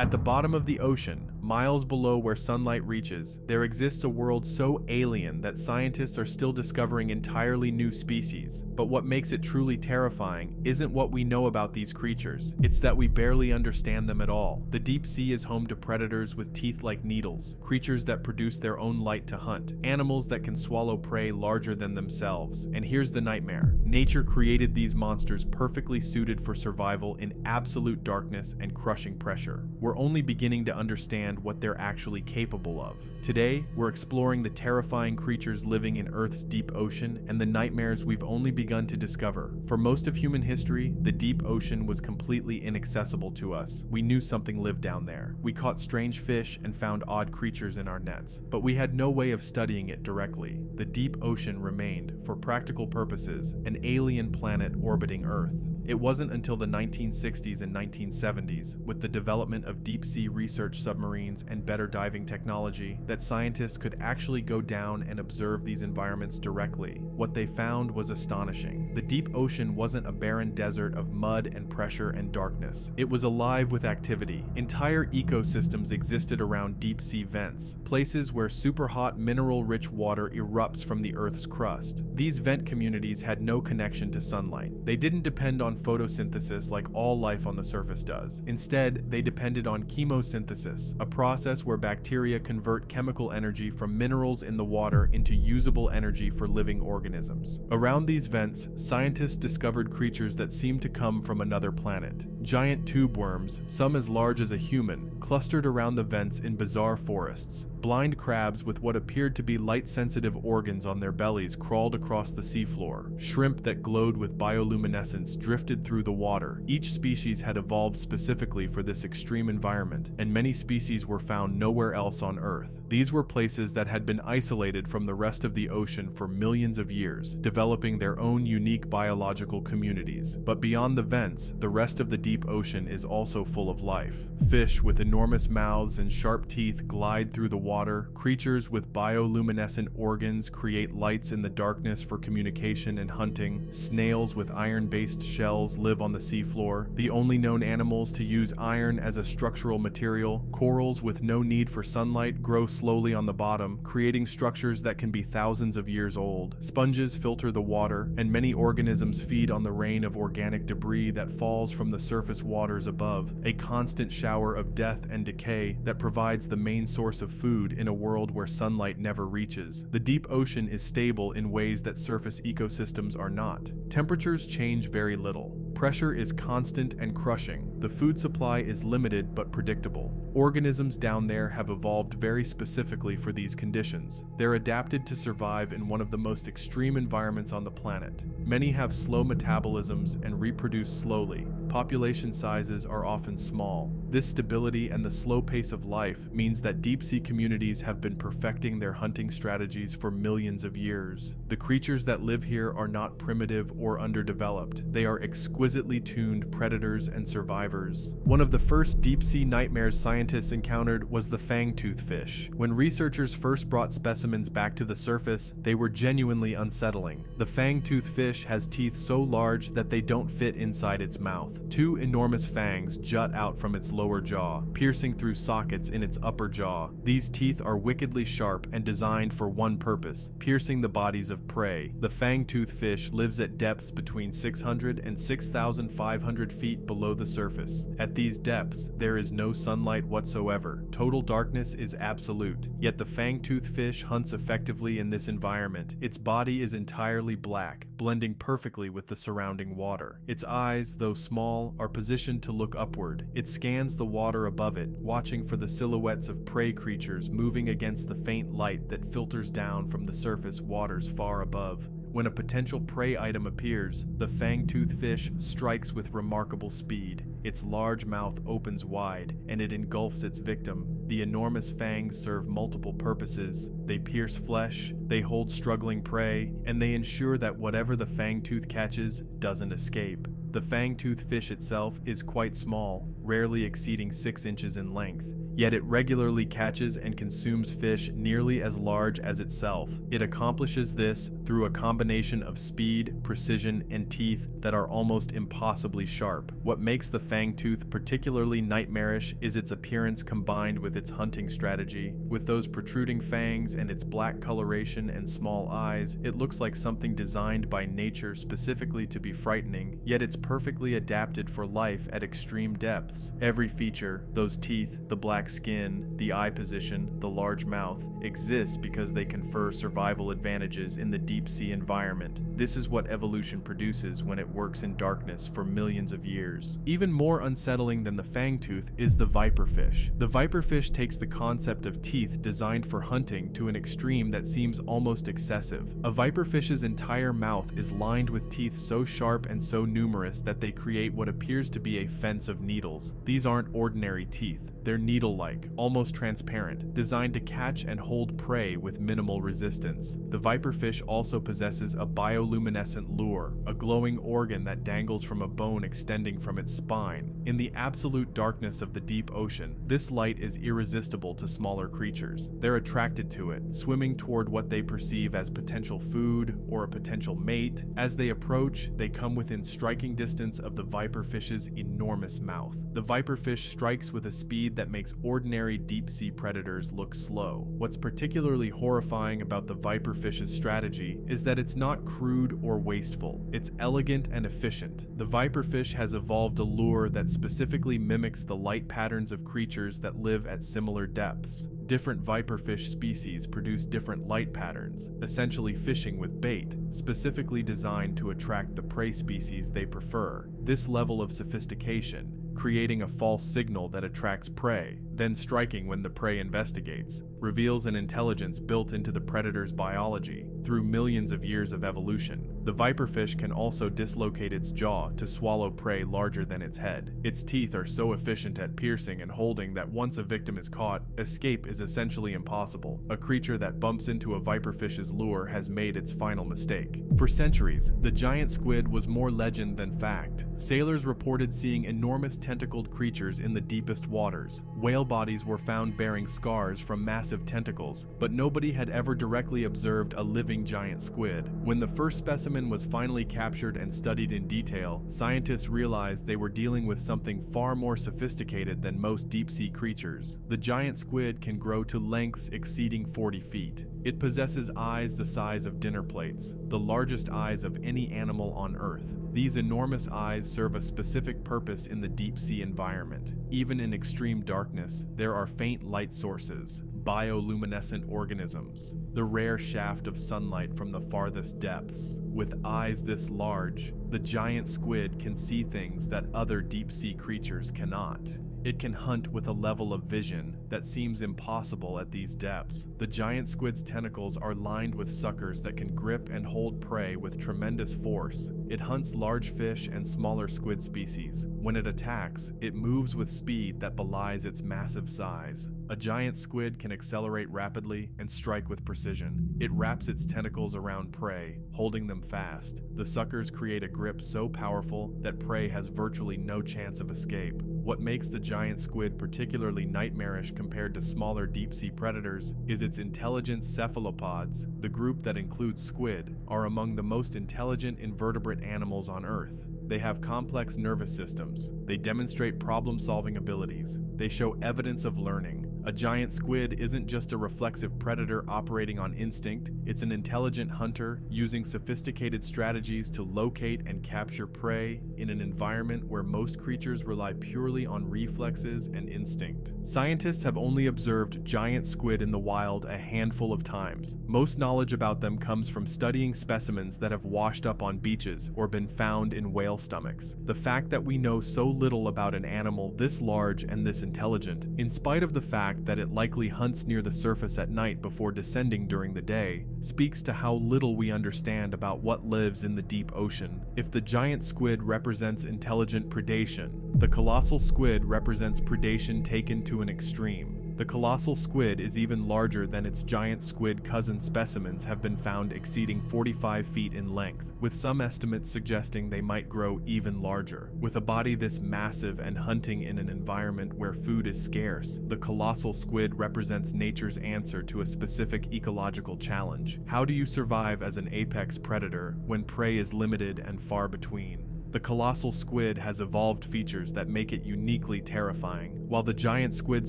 At the bottom of the ocean, miles below where sunlight reaches, there exists a world so alien that scientists are still discovering entirely new species. But what makes it truly terrifying isn't what we know about these creatures, it's that we barely understand them at all. The deep sea is home to predators with teeth like needles, creatures that produce their own light to hunt, animals that can swallow prey larger than themselves. And here's the nightmare. Nature created these monsters perfectly suited for survival in absolute darkness and crushing pressure. We're only beginning to understand what they're actually capable of. Today, we're exploring the terrifying creatures living in Earth's deep ocean and the nightmares we've only begun to discover. For most of human history, the deep ocean was completely inaccessible to us. We knew something lived down there. We caught strange fish and found odd creatures in our nets, but we had no way of studying it directly. The deep ocean remained, for practical purposes, an alien planet orbiting Earth. It wasn't until the 1960s and 1970s, with the development of deep-sea research submarines and better diving technology, that scientists could actually go down and observe these environments directly. What they found was astonishing. The deep ocean wasn't a barren desert of mud and pressure and darkness. It was alive with activity. Entire ecosystems existed around deep-sea vents, places where super-hot mineral-rich water erupts from the Earth's crust. These vent communities had no connection to sunlight. They didn't depend on photosynthesis like all life on the surface does. Instead, they depended on chemosynthesis, a process where bacteria convert chemical energy from minerals in the water into usable energy for living organisms. Around these vents, scientists discovered creatures that seemed to come from another planet. Giant tube worms, some as large as a human, clustered around the vents in bizarre forests. Blind crabs with what appeared to be light-sensitive organs on their bellies crawled across the seafloor. Shrimp that glowed with bioluminescence drifted through the water. Each species had evolved specifically for this extreme environment, and many species were found nowhere else on Earth. These were places that had been isolated from the rest of the ocean for millions of years, developing their own unique biological communities. But beyond the vents, the rest of the deep ocean is also full of life. Fish with enormous mouths and sharp teeth glide through the water. Creatures with bioluminescent organs create lights in the darkness for communication and hunting. Snails with iron-based shells live on the seafloor, the only known animals to use iron as a structural material. Corals with no need for sunlight grow slowly on the bottom, creating structures that can be thousands of years old. Sponges filter the water, and many organisms feed on the rain of organic debris that falls from the surface waters above, a constant shower of death and decay that provides the main source of food in a world where sunlight never reaches. The deep ocean is stable in ways that surface ecosystems are not. Temperatures change very little. Pressure is constant and crushing. The food supply is limited but predictable. Organisms down there have evolved very specifically for these conditions. They're adapted to survive in one of the most extreme environments on the planet. Many have slow metabolisms and reproduce slowly. Population sizes are often small. This stability and the slow pace of life means that deep-sea communities have been perfecting their hunting strategies for millions of years. The creatures that live here are not primitive or underdeveloped. They are exquisitely tuned predators and survivors. One of the first deep-sea nightmares scientists encountered was the fangtooth fish. When researchers first brought specimens back to the surface, they were genuinely unsettling. The fangtooth fish has teeth so large that they don't fit inside its mouth. Two enormous fangs jut out from its lower jaw, piercing through sockets in its upper jaw. These teeth are wickedly sharp and designed for one purpose: piercing the bodies of prey. The fangtooth fish lives at depths between 600 and 6,500 feet below the surface. At these depths, there is no sunlight whatsoever. Total darkness is absolute. Yet the fangtooth fish hunts effectively in this environment. Its body is entirely black, blending perfectly with the surrounding water. Its eyes, though small, are positioned to look upward. It scans the water above it, watching for the silhouettes of prey creatures moving against the faint light that filters down from the surface waters far above. When a potential prey item appears, the fangtooth fish strikes with remarkable speed. Its large mouth opens wide, and it engulfs its victim. The enormous fangs serve multiple purposes. They pierce flesh, they hold struggling prey, and they ensure that whatever the fangtooth catches doesn't escape. The fangtooth fish itself is quite small, rarely exceeding 6 inches in length, yet it regularly catches and consumes fish nearly as large as itself. It accomplishes this through a combination of speed, precision, and teeth that are almost impossibly sharp. What makes the fangtooth particularly nightmarish is its appearance combined with its hunting strategy. With those protruding fangs and its black coloration and small eyes, it looks like something designed by nature specifically to be frightening, yet it's perfectly adapted for life at extreme depths. Every feature, those teeth, the black skin, the eye position, the large mouth, exists because they confer survival advantages in the deep sea environment. This is what evolution produces when it works in darkness for millions of years. Even more unsettling than the fangtooth is the viperfish. The viperfish takes the concept of teeth designed for hunting to an extreme that seems almost excessive. A viperfish's entire mouth is lined with teeth so sharp and so numerous that they create what appears to be a fence of needles. These aren't ordinary teeth. They're needle-like, almost transparent, designed to catch and hold prey with minimal resistance. The viperfish also possesses a bioluminescent lure, a glowing organ that dangles from a bone extending from its spine. In the absolute darkness of the deep ocean, this light is irresistible to smaller creatures. They're attracted to it, swimming toward what they perceive as potential food or a potential mate. As they approach, they come within striking distance of the viperfish's enormous mouth. The viperfish strikes with a speed that makes ordinary deep-sea predators look slow. What's particularly horrifying about the viperfish's strategy is that it's not crude or wasteful. It's elegant and efficient. The viperfish has evolved a lure that specifically mimics the light patterns of creatures that live at similar depths. Different viperfish species produce different light patterns, essentially fishing with bait, specifically designed to attract the prey species they prefer. This level of sophistication, creating a false signal that attracts prey, then striking when the prey investigates, reveals an intelligence built into the predator's biology. Through millions of years of evolution, the viperfish can also dislocate its jaw to swallow prey larger than its head. Its teeth are so efficient at piercing and holding that once a victim is caught, escape is essentially impossible. A creature that bumps into a viperfish's lure has made its final mistake. For centuries, the giant squid was more legend than fact. Sailors reported seeing enormous tentacled creatures in the deepest waters. Whale bodies were found bearing scars from massive tentacles, but nobody had ever directly observed a living giant squid. When the first specimen was finally captured and studied in detail, scientists realized they were dealing with something far more sophisticated than most deep-sea creatures. The giant squid can grow to lengths exceeding 40 feet. It possesses eyes the size of dinner plates, the largest eyes of any animal on Earth. These enormous eyes serve a specific purpose in the deep-sea environment. Even in extreme darkness, there are faint light sources, bioluminescent organisms, the rare shaft of sunlight from the farthest depths. With eyes this large, the giant squid can see things that other deep-sea creatures cannot. It can hunt with a level of vision that seems impossible at these depths. The giant squid's tentacles are lined with suckers that can grip and hold prey with tremendous force. It hunts large fish and smaller squid species. When it attacks, it moves with speed that belies its massive size. A giant squid can accelerate rapidly and strike with precision. It wraps its tentacles around prey, holding them fast. The suckers create a grip so powerful that prey has virtually no chance of escape. What makes the giant squid particularly nightmarish compared to smaller deep-sea predators is its intelligent cephalopods. The group that includes squid are among the most intelligent invertebrate animals on Earth. They have complex nervous systems. They demonstrate problem-solving abilities. They show evidence of learning. A giant squid isn't just a reflexive predator operating on instinct, it's an intelligent hunter using sophisticated strategies to locate and capture prey in an environment where most creatures rely purely on reflexes and instinct. Scientists have only observed giant squid in the wild a handful of times. Most knowledge about them comes from studying specimens that have washed up on beaches or been found in whale stomachs. The fact that we know so little about an animal this large and this intelligent, in spite of the fact that it likely hunts near the surface at night before descending during the day, speaks to how little we understand about what lives in the deep ocean. If the giant squid represents intelligent predation, the colossal squid represents predation taken to an extreme. The colossal squid is even larger than its giant squid cousin. Specimens have been found exceeding 45 feet in length, with some estimates suggesting they might grow even larger. With a body this massive and hunting in an environment where food is scarce, the colossal squid represents nature's answer to a specific ecological challenge. How do you survive as an apex predator when prey is limited and far between? The colossal squid has evolved features that make it uniquely terrifying. While the giant squid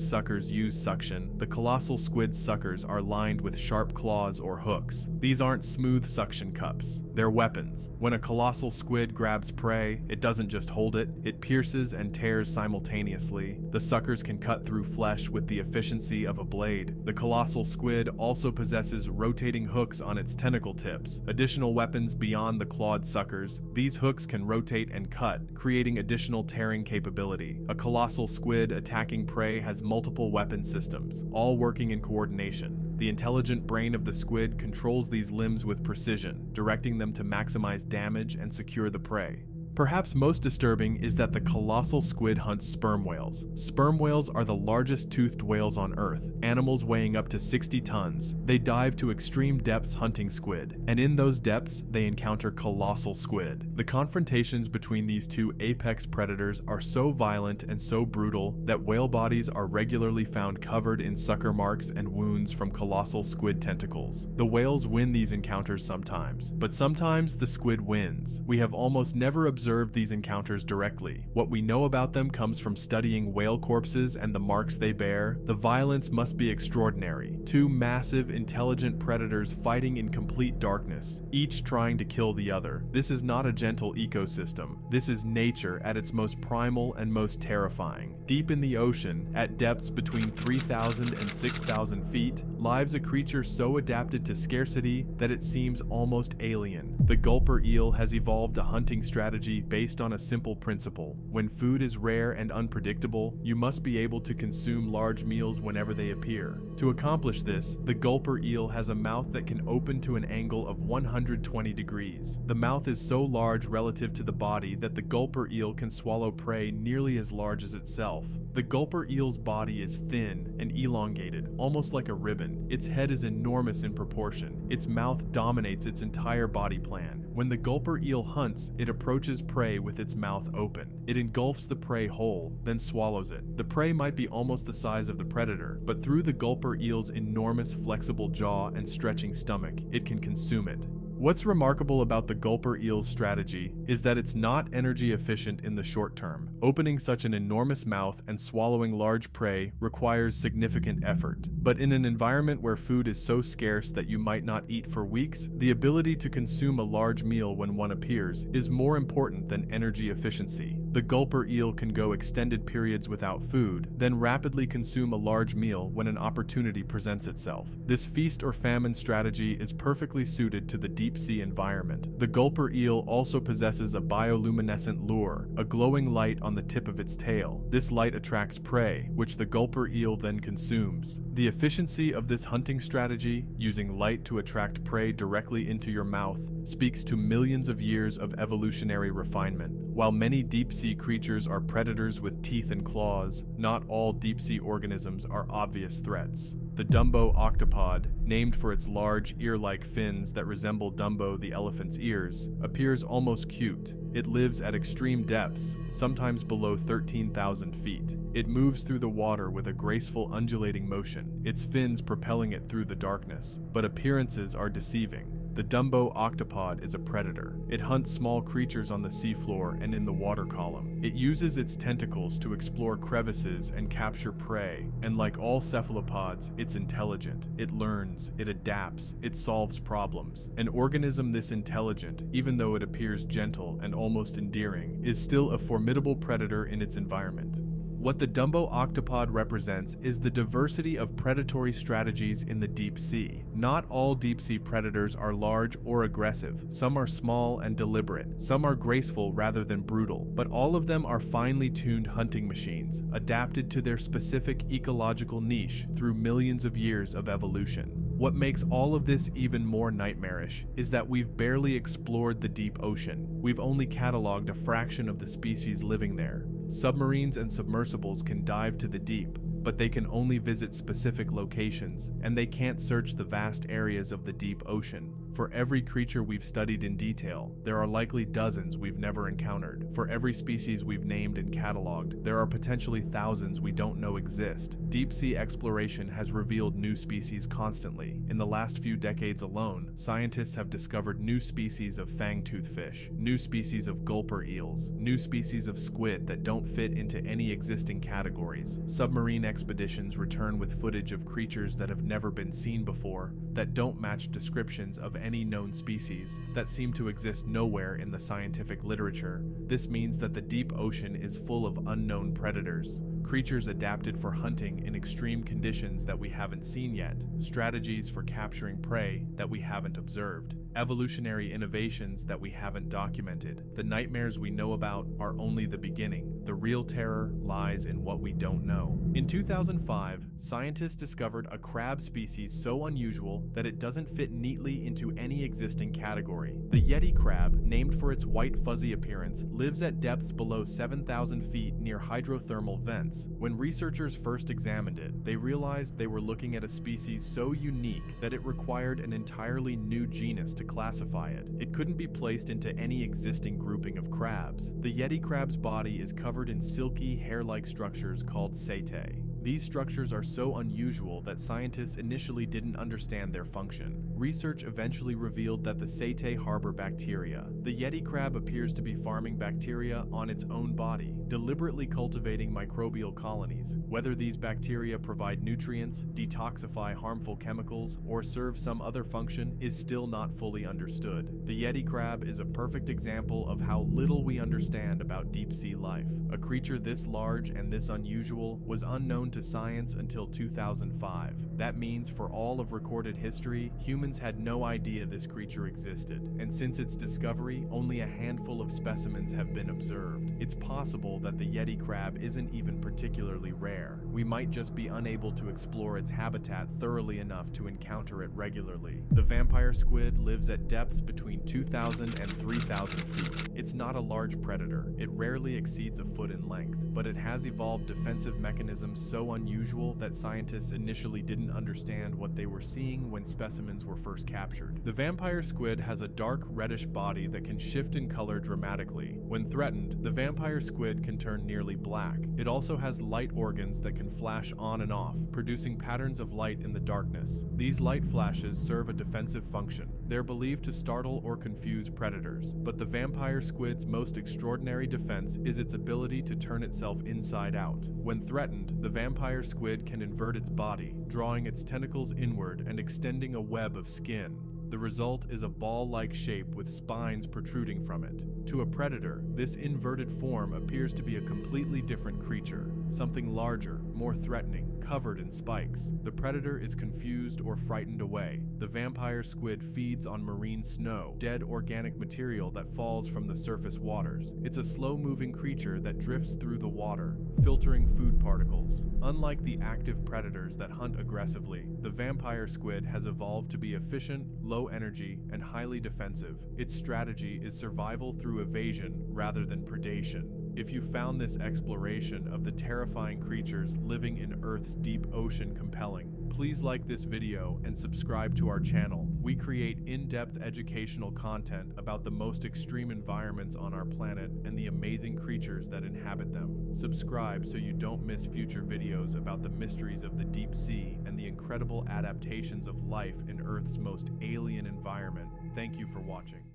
suckers use suction, the colossal squid suckers are lined with sharp claws or hooks. These aren't smooth suction cups, they're weapons. When a colossal squid grabs prey, it doesn't just hold it, it pierces and tears simultaneously. The suckers can cut through flesh with the efficiency of a blade. The colossal squid also possesses rotating hooks on its tentacle tips, additional weapons beyond the clawed suckers. These hooks can rotate and cut, creating additional tearing capability. A colossal squid attacking prey has multiple weapon systems, all working in coordination. The intelligent brain of the squid controls these limbs with precision, directing them to maximize damage and secure the prey. Perhaps most disturbing is that the colossal squid hunts sperm whales. Sperm whales are the largest toothed whales on Earth, animals weighing up to 60 tons. They dive to extreme depths hunting squid, and in those depths, they encounter colossal squid. The confrontations between these two apex predators are so violent and so brutal that whale bodies are regularly found covered in sucker marks and wounds from colossal squid tentacles. The whales win these encounters sometimes, but sometimes the squid wins. We have almost never observed these encounters directly. What we know about them comes from studying whale corpses and the marks they bear. The violence must be extraordinary. Two massive, intelligent predators fighting in complete darkness, each trying to kill the other. This is not a gentle ecosystem. This is nature at its most primal and most terrifying. Deep in the ocean, at depths between 3,000 and 6,000 feet, lives a creature so adapted to scarcity that it seems almost alien. The gulper eel has evolved a hunting strategy based on a simple principle. When food is rare and unpredictable, you must be able to consume large meals whenever they appear. To accomplish this, the gulper eel has a mouth that can open to an angle of 120 degrees. The mouth is so large relative to the body that the gulper eel can swallow prey nearly as large as itself. The gulper eel's body is thin and elongated, almost like a ribbon. Its head is enormous in proportion. Its mouth dominates its entire body plan. When the gulper eel hunts, it approaches prey with its mouth open. It engulfs the prey whole, then swallows it. The prey might be almost the size of the predator, but through the gulper eel's enormous flexible jaw and stretching stomach, it can consume it. What's remarkable about the gulper eel's strategy is that it's not energy efficient in the short term. Opening such an enormous mouth and swallowing large prey requires significant effort. But in an environment where food is so scarce that you might not eat for weeks, the ability to consume a large meal when one appears is more important than energy efficiency. The gulper eel can go extended periods without food, then rapidly consume a large meal when an opportunity presents itself. This feast or famine strategy is perfectly suited to the deep sea environment. The gulper eel also possesses a bioluminescent lure, a glowing light on the tip of its tail. This light attracts prey, which the gulper eel then consumes. The efficiency of this hunting strategy, using light to attract prey directly into your mouth, speaks to millions of years of evolutionary refinement. While many deep-sea creatures are predators with teeth and claws, not all deep-sea organisms are obvious threats. The Dumbo octopod, named for its large ear-like fins that resemble Dumbo the elephant's ears, appears almost cute. It lives at extreme depths, sometimes below 13,000 feet. It moves through the water with a graceful undulating motion, its fins propelling it through the darkness. But appearances are deceiving. The Dumbo octopod is a predator. It hunts small creatures on the seafloor and in the water column. It uses its tentacles to explore crevices and capture prey, and like all cephalopods, it's intelligent. It learns, it adapts, it solves problems. An organism this intelligent, even though it appears gentle and almost endearing, is still a formidable predator in its environment. What the Dumbo octopod represents is the diversity of predatory strategies in the deep sea. Not all deep-sea predators are large or aggressive. Some are small and deliberate. Some are graceful rather than brutal. But all of them are finely tuned hunting machines, adapted to their specific ecological niche through millions of years of evolution. What makes all of this even more nightmarish is that we've barely explored the deep ocean. We've only cataloged a fraction of the species living there. Submarines and submersibles can dive to the deep, but they can only visit specific locations, and they can't search the vast areas of the deep ocean. For every creature we've studied in detail, there are likely dozens we've never encountered. For every species we've named and cataloged, there are potentially thousands we don't know exist. Deep-sea exploration has revealed new species constantly. In the last few decades alone, scientists have discovered new species of fangtooth fish, new species of gulper eels, new species of squid that don't fit into any existing categories. Submarine expeditions return with footage of creatures that have never been seen before, that don't match descriptions of any known species, that seem to exist nowhere in the scientific literature. This means that the deep ocean is full of unknown predators, creatures adapted for hunting in extreme conditions that we haven't seen yet, strategies for capturing prey that we haven't observed, evolutionary innovations that we haven't documented. The nightmares we know about are only the beginning. The real terror lies in what we don't know. In 2005, scientists discovered a crab species so unusual that it doesn't fit neatly into any existing category. The Yeti crab, named for its white fuzzy appearance, lives at depths below 7,000 feet near hydrothermal vents. When researchers first examined it, they realized they were looking at a species so unique that it required an entirely new genus to classify it. It couldn't be placed into any existing grouping of crabs. The Yeti crab's body is covered in silky, hair-like structures called setae. These structures are so unusual that scientists initially didn't understand their function. Research eventually revealed that the setae harbor bacteria. The Yeti crab appears to be farming bacteria on its own body, deliberately cultivating microbial colonies. Whether these bacteria provide nutrients, detoxify harmful chemicals, or serve some other function is still not fully understood. The Yeti crab is a perfect example of how little we understand about deep-sea life. A creature this large and this unusual was unknown to science until 2005. That means for all of recorded history, humans had no idea this creature existed, and since its discovery, only a handful of specimens have been observed. It's possible that the Yeti crab isn't even particularly rare. We might just be unable to explore its habitat thoroughly enough to encounter it regularly. The vampire squid lives at depths between 2,000 and 3,000 feet. It's not a large predator. It rarely exceeds a foot in length, but it has evolved defensive mechanisms so unusual that scientists initially didn't understand what they were seeing when specimens were first captured. The vampire squid has a dark reddish body that can shift in color dramatically. When threatened, the vampire squid can turn nearly black. It also has light organs that can flash on and off, producing patterns of light in the darkness. These light flashes serve a defensive function. They're believed to startle or confuse predators, but the vampire squid's most extraordinary defense is its ability to turn itself inside out. When threatened, the vampire squid can invert its body, drawing its tentacles inward and extending a web of skin. The result is a ball-like shape with spines protruding from it. To a predator, this inverted form appears to be a completely different creature, something larger, more threatening, covered in spikes. The predator is confused or frightened away. The vampire squid feeds on marine snow, dead organic material that falls from the surface waters. It's a slow-moving creature that drifts through the water, filtering food particles. Unlike the active predators that hunt aggressively, the vampire squid has evolved to be efficient, low energy, and highly defensive. Its strategy is survival through evasion rather than predation. If you found this exploration of the terrifying creatures living in Earth's deep ocean compelling, please like this video and subscribe to our channel. We create in-depth educational content about the most extreme environments on our planet and the amazing creatures that inhabit them. Subscribe so you don't miss future videos about the mysteries of the deep sea and the incredible adaptations of life in Earth's most alien environment. Thank you for watching.